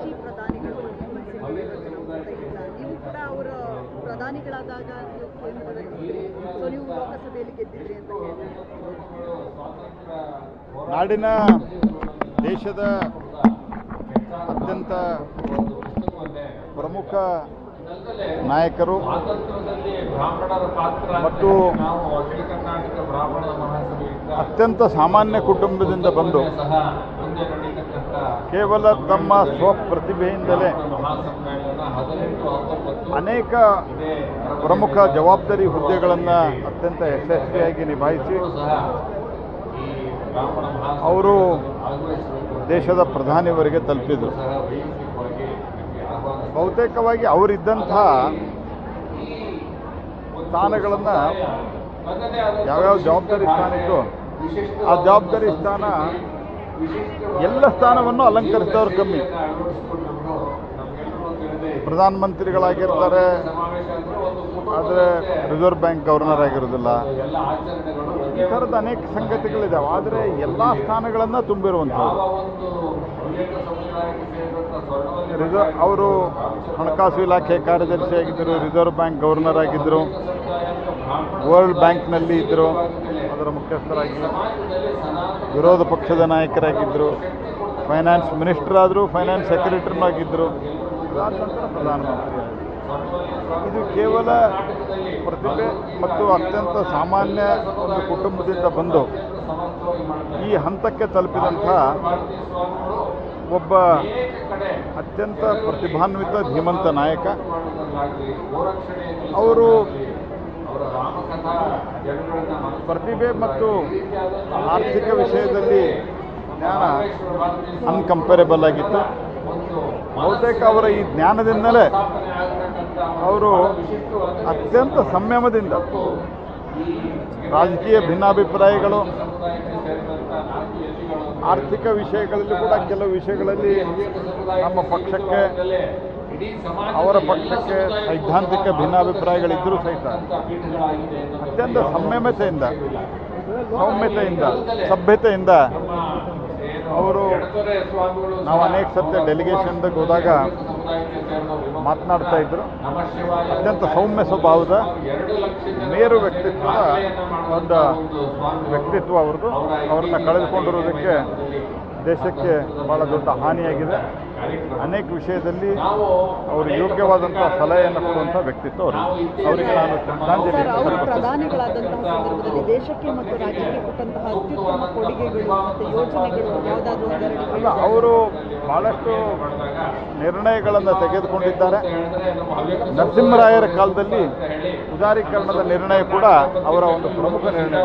ಮಾಜಿ ಪ್ರಧಾನಿಗಳು ನೀವು ಕೂಡ ಅವರ ಪ್ರಧಾನಿಗಳಾದಾಗ ಸೊ ನೀವು ಲೋಕಸಭೆಯಲ್ಲಿ ಗೆದ್ದಿದ್ರಿ ಅಂತ ನಾಡಿನ ದೇಶದ ಅತ್ಯಂತ ಪ್ರಮುಖ ನಾಯಕರು ಮತ್ತು ಅತ್ಯಂತ ಸಾಮಾನ್ಯ ಕುಟುಂಬದಿಂದ ಬಂದು ಕೇವಲ ತಮ್ಮ ಸ್ವಪ್ರತಿಭೆಯಿಂದಲೇ ಅನೇಕ ಪ್ರಮುಖ ಜವಾಬ್ದಾರಿ ಹುದ್ದೆಗಳನ್ನು ಅತ್ಯಂತ ಯಶಸ್ವಿಯಾಗಿ ನಿಭಾಯಿಸಿ ಅವರು ದೇಶದ ಪ್ರಧಾನಿಯವರಿಗೆ ತಲುಪಿದರು. ಬಹುತೇಕವಾಗಿ ಅವರಿದ್ದಂಥ ಸ್ಥಾನಗಳನ್ನು ಯಾವ್ಯಾವ ಜವಾಬ್ದಾರಿ ಸ್ಥಾನ ಇತ್ತು ಆ ಜವಾಬ್ದಾರಿ ಸ್ಥಾನ ಎಲ್ಲ ಸ್ಥಾನವನ್ನು ಅಲಂಕರಿಸಿದವರು ಕಮ್ಮಿ. ಪ್ರಧಾನಮಂತ್ರಿಗಳಾಗಿರ್ತಾರೆ, ಆದರೆ ರಿಸರ್ವ್ ಬ್ಯಾಂಕ್ ಗವರ್ನರ್ ಆಗಿರೋದಿಲ್ಲ. ಈ ಥರದ ಅನೇಕ ಸಂಗತಿಗಳಿದ್ದಾವೆ. ಆದರೆ ಎಲ್ಲ ಸ್ಥಾನಗಳನ್ನು ತುಂಬಿರುವಂಥದ್ದು. ಅವರು ಹಣಕಾಸು ಇಲಾಖೆ ಕಾರ್ಯದರ್ಶಿ ಆಗಿದ್ದರು, ರಿಸರ್ವ್ ಬ್ಯಾಂಕ್ ಗವರ್ನರ್ ಆಗಿದ್ದರು, ವರ್ಲ್ಡ್ ಬ್ಯಾಂಕ್ನಲ್ಲಿ ಇದ್ದರು, ಅದರ ಮುಖ್ಯಸ್ಥರಾಗಿ ವಿರೋಧ ಪಕ್ಷದ ನಾಯಕರಾಗಿದ್ದರು, ಫೈನಾನ್ಸ್ ಮಿನಿಸ್ಟರ್ ಆದರು, ಫೈನಾನ್ಸ್ ಸೆಕ್ರೆಟರಿನೂ ಆಗಿದ್ದರು, ಅದಾದ ನಂತರ ಪ್ರಧಾನಮಂತ್ರಿ ಆಗಿದ್ದರು. ಇದು ಕೇವಲ ಪ್ರತಿಭೆ ಮತ್ತು ಅತ್ಯಂತ ಸಾಮಾನ್ಯ ಒಂದು ಕುಟುಂಬದಿಂದ ಬಂದು ಈ ಹಂತಕ್ಕೆ ತಲುಪಿದಂಥ ಒಬ್ಬ ಅತ್ಯಂತ ಪ್ರತಿಭಾನ್ವಿತ ಧೀಮಂತ ನಾಯಕ. ಅವರು ಪ್ರತಿಭೆ ಮತ್ತು ಆರ್ಥಿಕ ವಿಷಯದಲ್ಲಿ ಜ್ಞಾನ ಅನ್ಕಂಪೇರೇಬಲ್ ಆಗಿತ್ತು. ಬಹುತೇಕ ಅವರ ಈ ಜ್ಞಾನದಿಂದಲೇ ಅವರು ಅತ್ಯಂತ ಸಂಯಮದಿಂದ ರಾಜಕೀಯ ಭಿನ್ನಾಭಿಪ್ರಾಯಗಳು, ಆರ್ಥಿಕ ವಿಷಯಗಳಲ್ಲಿ ಕೂಡ ಕೆಲವು ವಿಷಯಗಳಲ್ಲಿ ನಮ್ಮ ಪಕ್ಷಕ್ಕೆ ಅವರ ಪಕ್ಷಕ್ಕೆ ಸೈದ್ಧಾಂತಿಕ ಭಿನ್ನಾಭಿಪ್ರಾಯಗಳಿದ್ದರೂ ಸಹಿತ ಅತ್ಯಂತ ಸಂಯಮತೆಯಿಂದ, ಸೌಮ್ಯತೆಯಿಂದ, ಸಭ್ಯತೆಯಿಂದ ಅವರು ನಾವು ಅನೇಕ ಸತ್ಯ ಡೆಲಿಗೇಷನ್ದಾಗ ಹೋದಾಗ ಮಾತನಾಡ್ತಾ ಇದ್ರು. ಅತ್ಯಂತ ಸೌಮ್ಯ ಸ್ವಭಾವದ ಮೇರು ವ್ಯಕ್ತಿತ್ವದ ಒಂದು ವ್ಯಕ್ತಿತ್ವ ಅವ್ರದ್ದು. ಅವ್ರನ್ನ ಕಳೆದುಕೊಂಡಿರೋದಕ್ಕೆ ದೇಶಕ್ಕೆ ಭಾಳ ದೊಡ್ಡ ಹಾನಿಯಾಗಿದೆ. ಅನೇಕ ವಿಷಯದಲ್ಲಿ ಅವರು ಯೋಗ್ಯವಾದಂಥ ಸಲಹೆಯನ್ನು ಕೊಡುವಂಥ ವ್ಯಕ್ತಿತ್ವ ಅವರು. ಅವರಿಗೆ ನಾನು ಶ್ರದ್ಧಾಂಜಲಿ ಪ್ರಧಾನಿಗಳಾದಂತಹ ಸಂದರ್ಭದಲ್ಲಿ ದೇಶಕ್ಕೆ ಮತ್ತು ರಾಜ್ಯಕ್ಕೆ ಕೊಟ್ಟಂತಹ ಅತ್ಯುತ್ತಮ ಕೊಡುಗೆಗಳು ಮತ್ತು ಯೋಜನೆಗಳು ಯಾವುದಾದ್ರೂ ಅಲ್ಲ, ಅವರು ಭಾಳಷ್ಟು ನಿರ್ಣಯಗಳನ್ನು ತೆಗೆದುಕೊಂಡಿದ್ದಾರೆ. ನರಸಿಂಹರಾಯರ ಕಾಲದಲ್ಲಿ ಉದಾರೀಕರಣದ ನಿರ್ಣಯ ಕೂಡ ಅವರ ಒಂದು ಪ್ರಮುಖ ನಿರ್ಣಯ.